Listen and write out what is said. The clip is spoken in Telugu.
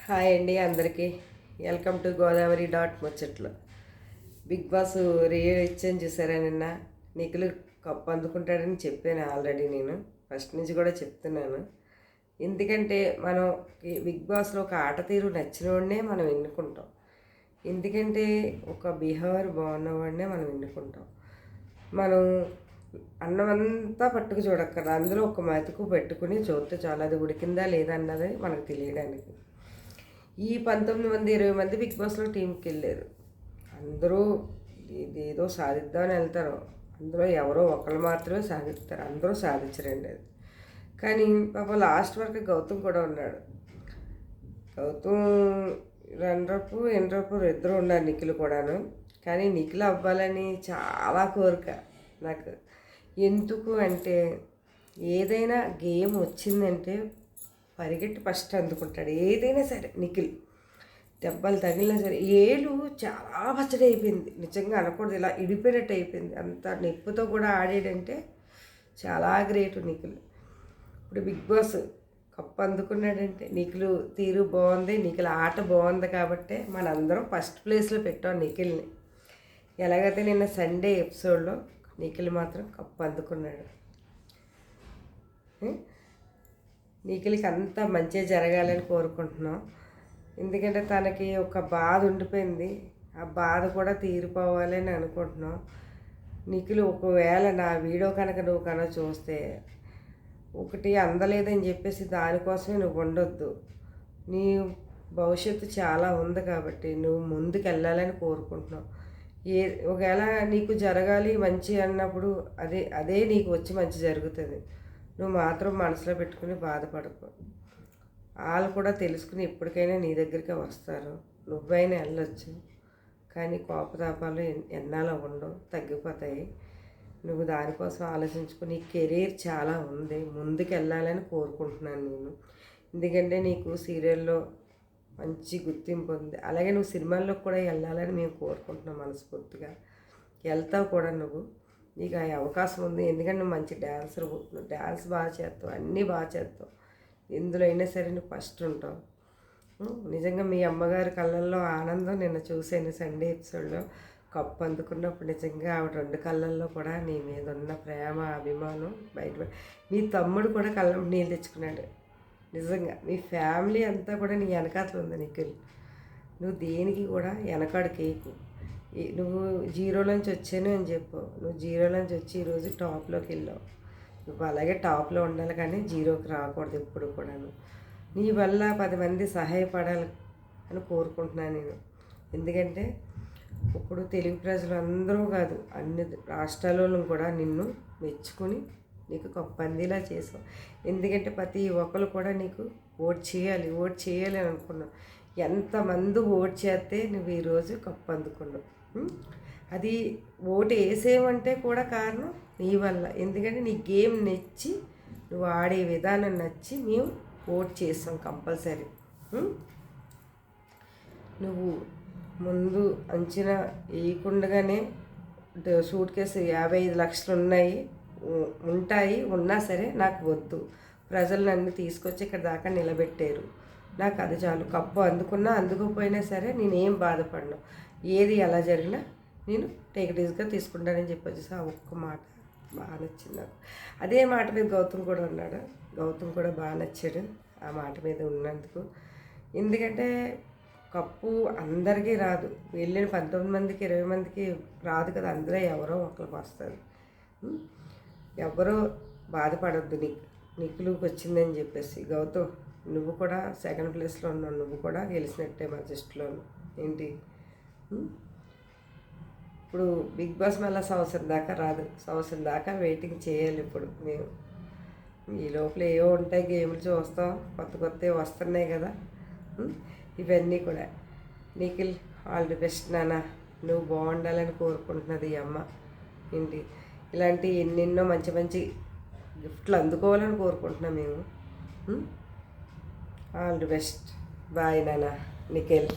హాయ్ అండి అందరికీ. వెల్కమ్ టు గోదావరి డాట్ ముచ్చట్లు. బిగ్ బాస్ రియల్ ఇచ్చాను చూసారా నిన్న. నిఖిల్ కప్పు అందుకుంటాడని చెప్పాను ఆల్రెడీ. నేను ఫస్ట్ నుంచి కూడా చెప్తున్నాను. ఎందుకంటే మనం బిగ్ బాస్లో ఒక ఆట తీరు నచ్చిన వాడినే మనం ఎన్నుకుంటాం. ఎందుకంటే ఒక బిహేవియర్ బాగున్నవాడినే మనం ఎన్నుకుంటాం. మనం అన్నమంతా పట్టుకు చూడక్కర్లేదు, అందులో ఒక మెతుకు పెట్టుకుని చూస్తే చాలా అది ఉడికిందా లేదా అన్నది మనకు తెలియడానికి. ఈ 19 మంది 20 మంది బిగ్ బాస్లో టీంకి వెళ్ళారు. అందరూ ఇదేదో సాధిద్దామని వెళ్తారు. అందులో ఎవరో ఒకళ్ళు మాత్రమే సాధిస్తారు, అందరూ సాధించరండి అది. కానీ పాప లాస్ట్ వరకు గౌతమ్ కూడా ఉన్నాడు. గౌతమ్ రన్నరప్ ఎండ్రప్ ఇద్దరు ఉన్నారు, నిఖిల్ కూడాను. కానీ నిఖిల్ అవ్వాలని చాలా కోరిక నాకు. ఎందుకు అంటే ఏదైనా గేమ్ వచ్చిందంటే పరిగెట్టి ఫస్ట్ అందుకుంటాడు. ఏదైనా సరే నిఖిల్ దెబ్బలు తగిలినా సరే ఏలు చాలా పచ్చడి అయిపోయింది. నిజంగా అనకూడదు, ఇలా ఇడిపోయినట్టు అయిపోయింది. అంత నొప్పితో కూడా ఆడాడంటే చాలా గ్రేట్ నిఖిల్. ఇప్పుడు బిగ్ బాస్ కప్పు అందుకున్నాడంటే నిఖిల్ తీరు బాగుంది, నిఖిల్ ఆట బాగుంది కాబట్టే మనందరం ఫస్ట్ ప్లేస్లో పెట్టాం నిఖిల్ని. ఎలాగైతే నిన్న సండే ఎపిసోడ్లో నిఖిల్ మాత్రం కప్పు అందుకున్నాడు. నిఖిల్కి అంతా మంచిగా జరగాలని కోరుకుంటున్నాం. ఎందుకంటే తనకి ఒక బాధ ఉండిపోయింది, ఆ బాధ కూడా తీరిపోవాలని అనుకుంటున్నాం. నిఖిల్ ఒకవేళ నా వీడియో కనుక నువ్వు చూస్తే ఒకటి అందలేదని చెప్పేసి దానికోసమే నువ్వు ఉండొద్దు. నీ భవిష్యత్తు చాలా ఉంది కాబట్టి నువ్వు ముందుకు వెళ్ళాలని కోరుకుంటున్నావు. ఒకవేళ నీకు జరగాలి మంచి అన్నప్పుడు అదే నీకు వచ్చి మంచి జరుగుతుంది. నువ్వు మాత్రం మనసులో పెట్టుకుని బాధపడకు. వాళ్ళు కూడా తెలుసుకుని ఇప్పటికైనా నీ దగ్గరికి వస్తారు. నువ్వైనా వెళ్ళొచ్చు, కానీ కోపతాపాలు ఎన్నాళ్ళు ఉండవు, తగ్గిపోతాయి. నువ్వు దానికోసం ఆలోచించుకుని కెరీర్ చాలా ఉంది, ముందుకు వెళ్ళాలని కోరుకుంటున్నాను నేను. ఎందుకంటే నీకు సీరియల్లో మంచి గుర్తింపు ఉంది, అలాగే నువ్వు సినిమాల్లో కూడా వెళ్ళాలని మేము కోరుకుంటున్నాం మనస్ఫూర్తిగా. వెళ్తావు కూడా నువ్వు, నీకు ఆ అవకాశం ఉంది. ఎందుకంటే నువ్వు మంచి డ్యాన్సర్, నువ్వు డ్యాన్స్ బాగా చేస్తావు, అన్నీ బాగా చేస్తావు. ఎందులో అయినా సరే నువ్వు ఫస్ట్ ఉంటావు. నిజంగా మీ అమ్మగారి కళ్ళల్లో ఆనందం నిన్న చూశాను సండే ఎపిసోడ్లో. కప్పు అందుకున్నప్పుడు నిజంగా ఆవిడ 2 కళ్ళల్లో కూడా నీ మీద ఉన్న ప్రేమ అభిమానం బయట. మీ తమ్ముడు కూడా కళ్ళ నీళ్ళు తెచ్చుకున్నాడు. నిజంగా మీ ఫ్యామిలీ అంతా కూడా నీ వెనకాతలు ఉంది నిఖిల్. నువ్వు దేనికి కూడా వెనకాడు కేకు. నువ్వు జీరోలోంచి వచ్చాను అని చెప్పు. నువ్వు జీరోలోంచి వచ్చి ఈరోజు టాప్లోకి వెళ్ళావు. నువ్వు అలాగే టాప్లో ఉండాలి, కానీ జీరోకి రాకూడదు ఎప్పుడు కూడాను. నీ వల్ల 10 మంది సహాయపడాలి అని కోరుకుంటున్నాను నేను. ఎందుకంటే ఇప్పుడు తెలుగు ప్రజలు అందరూ కాదు, అన్ని రాష్ట్రాలలో కూడా నిన్ను మెచ్చుకొని నీకు కప్పందిలా చేసావు. ఎందుకంటే ప్రతి ఒక్కరు కూడా నీకు ఓట్ చేయాలి అని అనుకున్నావు. ఎంతమంది ఓట్ చేస్తే నువ్వు ఈరోజు కప్పు అందుకున్నావు. అది ఓటు వేసేయమంటే కూడా కారణం నీ వల్ల. ఎందుకంటే నీ గేమ్ నచ్చి, నువ్వు ఆడే విధానం నచ్చి మేము ఓట్ చేసాం కంపల్సరీ. నువ్వు ముందు అంచనా వేయకుండానే సూట్ కేసు 55 లక్షలు ఉంటాయి, ఉన్నా సరే నాకు వద్దు, ప్రజలు నన్ను తీసుకొచ్చి ఇక్కడ దాకా నిలబెట్టారు, నాకు అది చాలు. కప్పు అందుకున్నా అందుకోపోయినా సరే నేనేం బాధపడను, ఏది ఎలా జరిగినా నేను టేక్ ఇట్ ఈజీగా తీసుకుంటానని చెప్పొచ్చు. ఆ ఒక్క మాట బాగా నచ్చింది నాకు. అదే మాట మీద గౌతమ్ కూడా ఉన్నాడు. గౌతమ్ కూడా బాగా నచ్చాడు ఆ మాట మీద ఉన్నందుకు. ఎందుకంటే కప్పు అందరికీ రాదు, వెళ్ళిన 19 మందికి 20 మందికి రాదు కదా, అందులో ఎవరో ఒకరికి వస్తుంది. ఎవరో బాధపడద్దు నిఖిల్కి వచ్చిందని చెప్పేసి. గౌతమ్ నువ్వు కూడా సెకండ్ ప్లేస్లో ఉన్నావు, నువ్వు కూడా గెలిచినట్టే మా దృష్టిలోను. ఏంటి ఇప్పుడు బిగ్ బాస్ మళ్ళీ సంవత్సరం దాకా రాదు, సంవత్సరం దాకా వెయిటింగ్ చేయాలి. ఇప్పుడు మేము ఈ లోపల ఏవో ఉంటాయి, గేమ్లు చూస్తాం, కొత్తవి వస్తున్నాయి కదా. ఇవన్నీ కూడా నిఖిల్ ఆల్ ది బెస్ట్ నాన్న, నువ్వు బాగుండాలని కోరుకుంటున్నది ఈ అమ్మ. ఏంటి ఇలాంటి ఎన్నెన్నో మంచి మంచి గిఫ్ట్లు అందుకోవాలని కోరుకుంటున్నాం మేము. All the best. బాయ్ నాన్న నిఖిల్.